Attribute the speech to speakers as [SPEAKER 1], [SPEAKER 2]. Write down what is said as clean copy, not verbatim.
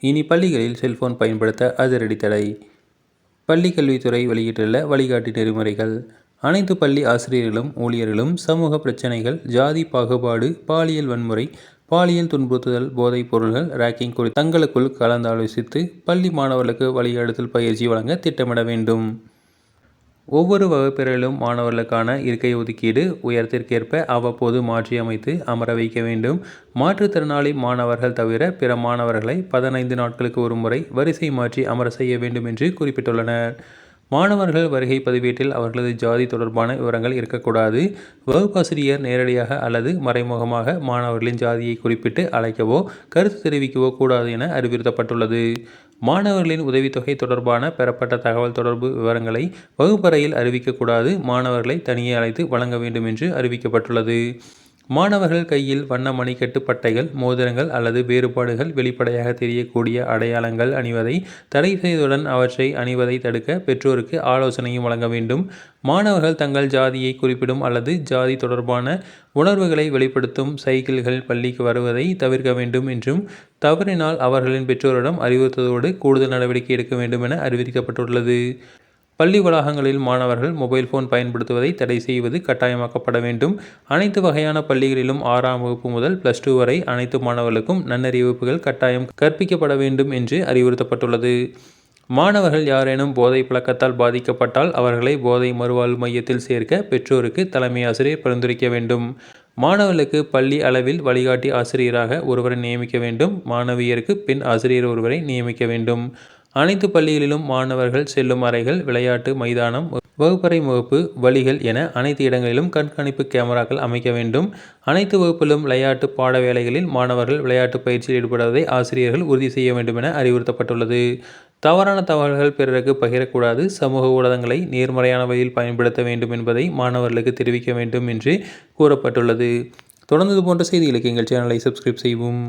[SPEAKER 1] இனி பள்ளிகளில் செல்போன் பயன்படுத்த அதிரடி தடை. பள்ளி கல்வித்துறை வெளியிட்டுள்ள வழிகாட்டி நெறிமுறைகள். அனைத்து பள்ளி ஆசிரியர்களும் ஊழியர்களும் சமூக பிரச்சினைகள், ஜாதி பாகுபாடு, பாலியல் வன்முறை, பாலியல் துன்புறுத்துதல், போதைப் பொருள்கள், ராக்கிங் குறித்து தங்களுக்குள் கலந்தாலோசித்து பள்ளி மாணவர்களுக்கு வழிகாட்டுதல் பயிற்சி வழங்க திட்டமிட வேண்டும். ஒவ்வொரு வகுப்பறையிலும் மாணவர்களுக்கான இருக்கை ஒதுக்கீடு உயரத்திற்கேற்ப அவ்வப்போது மாற்றி அமைத்து அமர வைக்க வேண்டும். மாற்றுத்திறனாளி மாணவர்கள் தவிர பிற மாணவர்களை 15 நாட்களுக்கு ஒருமுறை வரிசை மாற்றி அமர செய்ய வேண்டும் என்று குறிப்பிட்டுள்ளனர். மாணவர்கள் வருகை பதிவேட்டில் அவர்களது ஜாதி தொடர்பான விவரங்கள் இருக்கக்கூடாது. வகுப்பாசிரியர் நேரடியாக அல்லது மறைமுகமாக மாணவர்களின் ஜாதியை குறிப்பிட்டு அழைக்கவோ கருத்து தெரிவிக்கவோ கூடாது என அறிவுறுத்தப்பட்டுள்ளது. மாணவர்களின் உதவித்தொகை தொடர்பான பெறப்பட்ட தகவல் தொடர்பு விவரங்களை வகுப்பறையில் அறிவிக்கக்கூடாது. மாணவர்களை தனியே அழைத்து வழங்க வேண்டும் என்று அறிவிக்கப்பட்டுள்ளது. மாணவர்கள் கையில் வண்ண மணிக்கட்டு பட்டைகள், மோதிரங்கள் அல்லது வேறுபாடுகள் வெளிப்படையாக தெரியக்கூடிய அடையாளங்கள் அணிவதை தடை செய்ததுடன் அவற்றை அணிவதை தடுக்க பெற்றோருக்கு ஆலோசனையும் வழங்க வேண்டும். மாணவர்கள் தங்கள் ஜாதியை குறிப்பிடும் அல்லது ஜாதி தொடர்பான உணர்வுகளை வெளிப்படுத்தும் சைக்கிள்கள் பள்ளிக்கு வருவதை தவிர்க்க வேண்டும் என்றும், தவறினால் அவர்களின் பெற்றோரிடம் அறிவுறுத்துவதோடு கூடுதல் நடவடிக்கை எடுக்க வேண்டும் என அறிவிக்கப்பட்டுள்ளது. பள்ளி வளாகங்களில் மாணவர்கள் மொபைல் போன் பயன்படுத்துவதை தடை செய்வது கட்டாயமாக்கப்பட வேண்டும். அனைத்து வகையான பள்ளிகளிலும் 6ஆம் வகுப்பு முதல் +2 வரை அனைத்து மாணவர்களுக்கும் நன்னறி வகுப்புகள் கட்டாயம் கற்பிக்கப்பட வேண்டும் என்று அறிவுறுத்தப்பட்டுள்ளது. மாணவர்கள் யாரேனும் போதை பழக்கத்தால் பாதிக்கப்பட்டால் அவர்களை போதை மறுவாழ்வு மையத்தில் சேர்க்க பெற்றோருக்கு தலைமை ஆசிரியர் பரிந்துரைக்க வேண்டும். மாணவர்களுக்கு பள்ளி அளவில் வழிகாட்டி ஆசிரியராக ஒருவரை நியமிக்க வேண்டும். மாணவியருக்கு பெண் ஆசிரியர் ஒருவரை நியமிக்க வேண்டும். அனைத்து பள்ளிகளிலும் மாணவர்கள் செல்லும் அறைகள், விளையாட்டு மைதானம், வகுப்பறை முகப்பு வழிகள் என அனைத்து இடங்களிலும் கண்காணிப்பு கேமராக்கள் அமைக்க வேண்டும். அனைத்து வகுப்பிலும் விளையாட்டு பாட வேளைகளில் மாணவர்கள் விளையாட்டு பயிற்சியில் ஈடுபடுவதை ஆசிரியர்கள் உறுதி செய்ய வேண்டும் என அறிவுறுத்தப்பட்டுள்ளது. தவறான தகவல்கள் பிறருக்கு பகிரக்கூடாது. சமூக ஊடகங்களை நேர்மறையான வழியில் பயன்படுத்த வேண்டும் என்பதை மாணவர்களுக்கு தெரிவிக்க வேண்டும் என்று கூறப்பட்டுள்ளது. தொடர்ந்து இது போன்ற செய்திகளுக்கு எங்கள் சேனலை சப்ஸ்கிரைப் செய்யவும்.